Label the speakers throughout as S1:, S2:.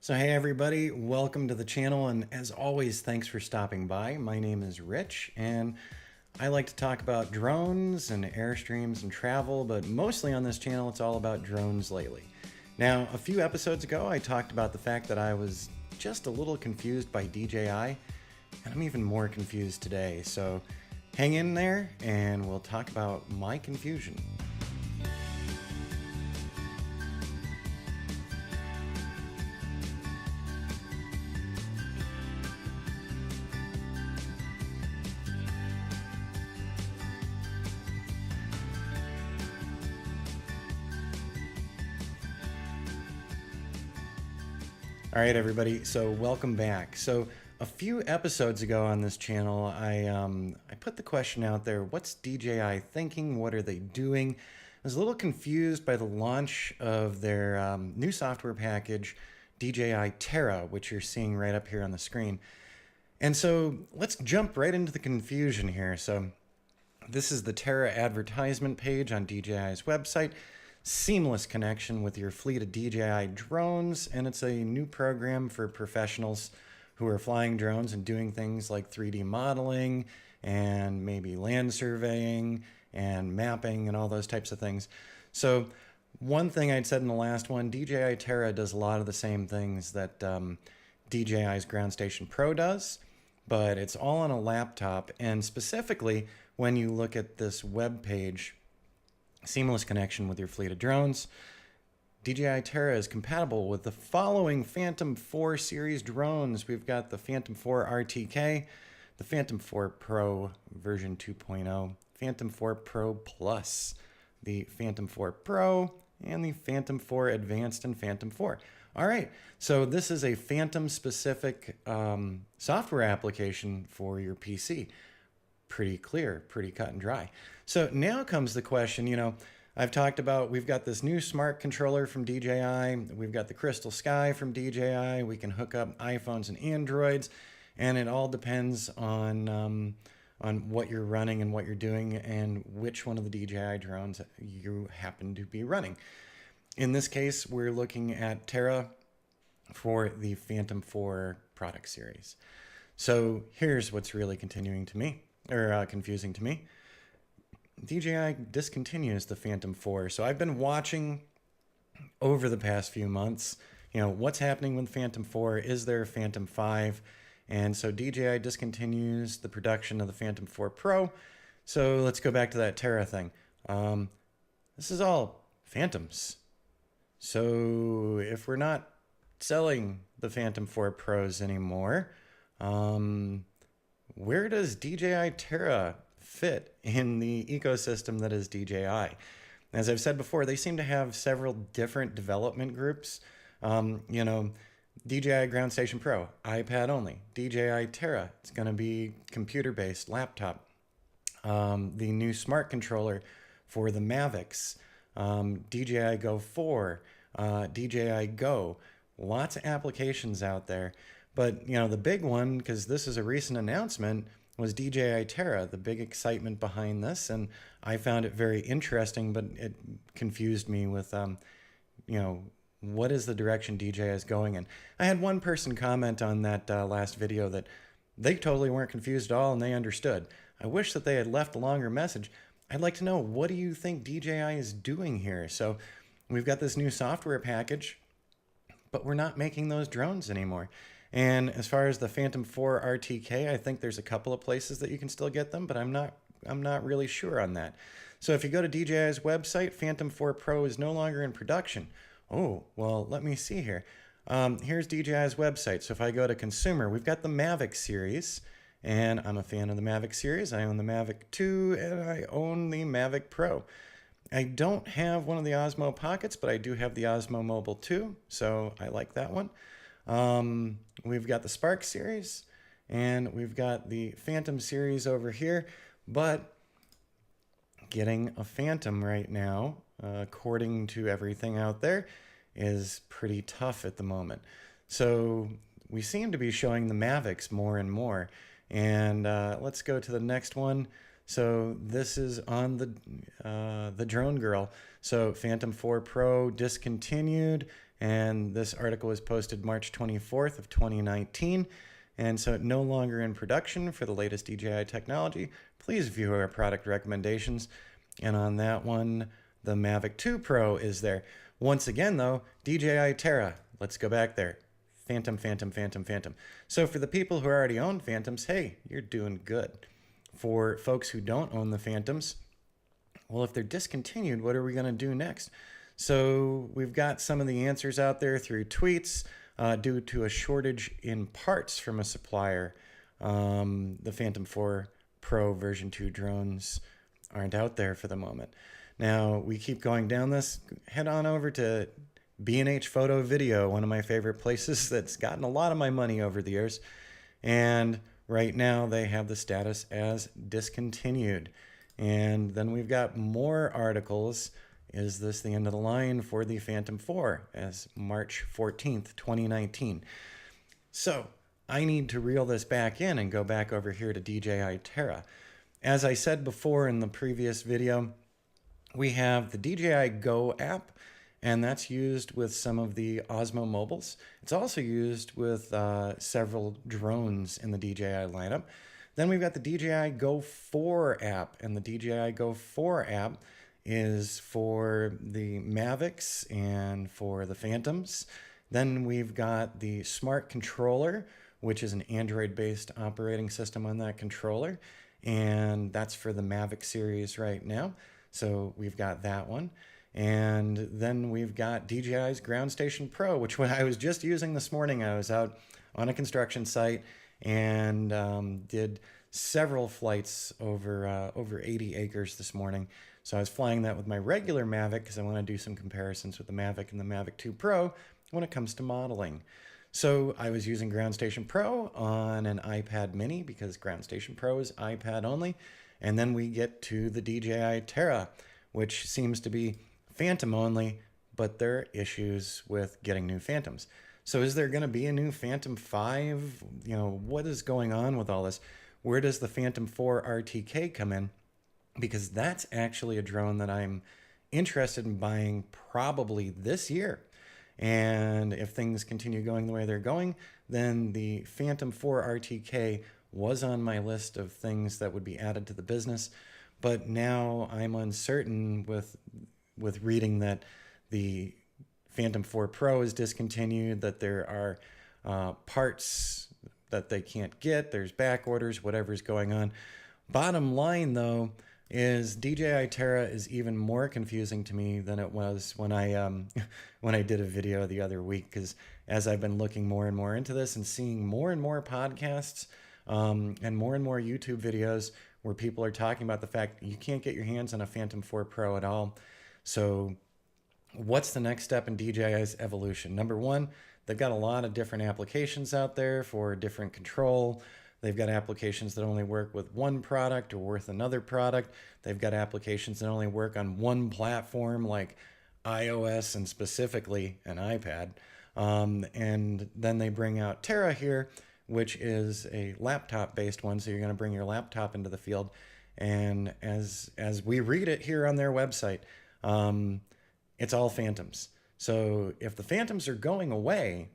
S1: So hey everybody, welcome to the channel, and as always, thanks for stopping by. My name is Rich, and I like to talk about drones and airstreams and travel, but mostly on this channel it's all about drones lately. Now, a few episodes ago I talked about the fact that I was just a little confused by DJI, and I'm even more confused today, so hang in there and we'll talk about my confusion. All right, everybody, so welcome back. So a few episodes ago on this channel, I put the question out there, what's DJI thinking? What are they doing? I was a little confused by the launch of their new software package, DJI Terra, which you're seeing right up here on the screen. And so let's jump right into the confusion here. So this is the Terra advertisement page on DJI's website. Seamless connection with your fleet of DJI drones, and it's a new program for professionals who are flying drones and doing things like 3D modeling and maybe land surveying and mapping and all those types of things. So one thing I'd said in the last one, DJI Terra does a lot of the same things that DJI's Ground Station Pro does, but it's all on a laptop. And specifically, when you look at this web page, seamless connection with your fleet of drones, DJI Terra is compatible with the following Phantom 4 series drones. We've got the Phantom 4 RTK, the Phantom 4 Pro version 2.0, Phantom 4 Pro Plus, the Phantom 4 Pro, and the Phantom 4 Advanced and Phantom 4. All right, so this is a Phantom-specific software application for your PC. Pretty clear, pretty cut and dry. So now comes the question, I've talked about, we've got this new smart controller from DJI, we've got the Crystal Sky from DJI, we can hook up iPhones and Androids, and it all depends on what you're running and what you're doing and which one of the DJI drones you happen to be running. In this case, we're looking at Terra for the Phantom 4 product series. So here's what's really confusing to me. DJI discontinues the Phantom 4. So I've been watching over the past few months, what's happening with Phantom 4? Is there a Phantom 5? And so DJI discontinues the production of the Phantom 4 Pro. So let's go back to that Terra thing. This is all Phantoms. So if we're not selling the Phantom 4 Pros anymore, where does DJI Terra fit in the ecosystem that is DJI? As I've said before, they seem to have several different development groups. DJI Ground Station Pro, iPad only. DJI Terra, it's going to be computer-based laptop. The new smart controller for the Mavics. DJI Go4, DJI Go. Lots of applications out there. But, the big one, because this is a recent announcement, was DJI Terra, the big excitement behind this. And I found it very interesting, but it confused me with, what is the direction DJI is going in? I had one person comment on that last video that they totally weren't confused at all and they understood. I wish that they had left a longer message. I'd like to know, what do you think DJI is doing here? So we've got this new software package, but we're not making those drones anymore. And as far as the Phantom 4 RTK, I think there's a couple of places that you can still get them, but I'm not really sure on that. So if you go to DJI's website, Phantom 4 Pro is no longer in production. Oh, well, let me see here. Here's DJI's website. So if I go to consumer, we've got the Mavic series, and I'm a fan of the Mavic series. I own the Mavic 2, and I own the Mavic Pro. I don't have one of the Osmo Pockets, but I do have the Osmo Mobile 2, so I like that one. We've got the Spark series, and we've got the Phantom series over here, but getting a Phantom right now, according to everything out there, is pretty tough at the moment. So we seem to be showing the Mavics more and more. And let's go to the next one. So this is on the drone girl. So Phantom 4 Pro discontinued, And this article was posted March 24th of 2019. And so no longer in production for the latest DJI technology. Please view our product recommendations. And on that one, the Mavic 2 Pro is there. Once again, though, DJI Terra. Let's go back there. Phantom, Phantom, Phantom, Phantom. So for the people who already own Phantoms, hey, you're doing good. For folks who don't own the Phantoms, well, if they're discontinued, what are we going to do next? So we've got some of the answers out there through tweets due to a shortage in parts from a supplier. The Phantom 4 Pro version 2 drones aren't out there for the moment. Now, we keep going down this. Head on over to B&H Photo Video, one of my favorite places that's gotten a lot of my money over the years. And right now they have the status as discontinued. And then we've got more articles. Is this the end of the line for the Phantom 4 as March 14th, 2019? So I need to reel this back in and go back over here to DJI Terra. As I said before in the previous video, we have the DJI Go app, and that's used with some of the Osmo mobiles. It's also used with several drones in the DJI lineup. Then we've got the DJI Go4 app, and the DJI Go4 app is for the Mavics and for the Phantoms. Then we've got the Smart Controller, which is an Android-based operating system on that controller, and that's for the Mavic series right now. So we've got that one. And then we've got DJI's Ground Station Pro, which when I was just using this morning, I was out on a construction site and did several flights over 80 acres this morning. So I was flying that with my regular Mavic because I want to do some comparisons with the Mavic and the Mavic 2 Pro when it comes to modeling. So I was using Ground Station Pro on an iPad mini because Ground Station Pro is iPad only. And then we get to the DJI Terra, which seems to be Phantom only, but there are issues with getting new Phantoms. So is there going to be a new Phantom 5? You know, what is going on with all this? Where does the Phantom 4 RTK come in? Because that's actually a drone that I'm interested in buying probably this year. And if things continue going the way they're going, then the Phantom 4 RTK was on my list of things that would be added to the business. But now I'm uncertain with reading that the Phantom 4 Pro is discontinued, that there are parts that they can't get, there's back orders, whatever's going on. Bottom line, though, is DJI Terra is even more confusing to me than it was when I did a video the other week, because as I've been looking more and more into this and seeing more and more podcasts and more YouTube videos where people are talking about the fact that you can't get your hands on a Phantom 4 Pro at all. So what's the next step in DJI's evolution? Number one, they've got a lot of different applications out there for different control. They've got applications that only work with one product or with another product. They've got applications that only work on one platform like iOS and specifically an iPad. And then they bring out Terra here, which is a laptop-based one. So you're going to bring your laptop into the field. And as we read it here on their website, it's all Phantoms. So if the Phantoms are going away,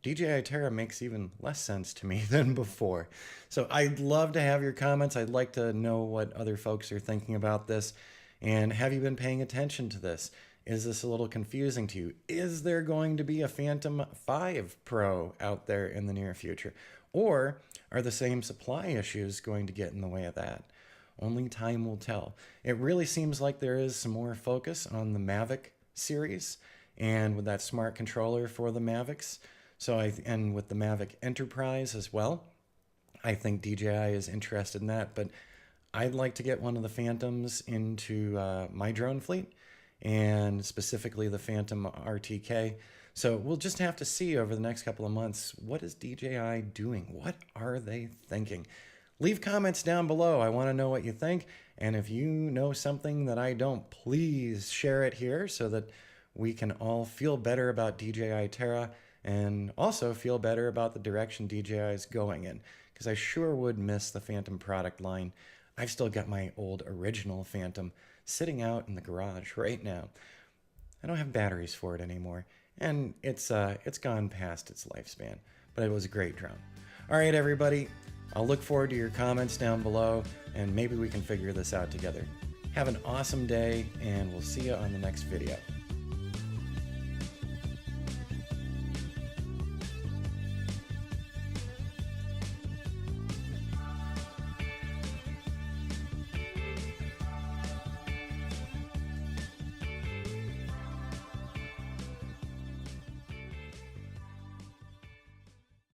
S1: DJI Terra makes even less sense to me than before. So I'd love to have your comments. I'd like to know what other folks are thinking about this. And have you been paying attention to this? Is this a little confusing to you? Is there going to be a Phantom 5 Pro out there in the near future? Or are the same supply issues going to get in the way of that? Only time will tell. It really seems like there is some more focus on the Mavic series and with that smart controller for the Mavics. And with the Mavic Enterprise as well, I think DJI is interested in that. But I'd like to get one of the Phantoms into my drone fleet, and specifically the Phantom RTK. So we'll just have to see over the next couple of months, what is DJI doing? What are they thinking? Leave comments down below. I want to know what you think. And if you know something that I don't, please share it here so that we can all feel better about DJI Terra and also feel better about the direction DJI is going in, because I sure would miss the Phantom product line. I've still got my old original Phantom sitting out in the garage right now. I don't have batteries for it anymore, and it's gone past its lifespan. But it was a great drone. All right, everybody. I'll look forward to your comments down below, and maybe we can figure this out together. Have an awesome day, and we'll see you on the next video.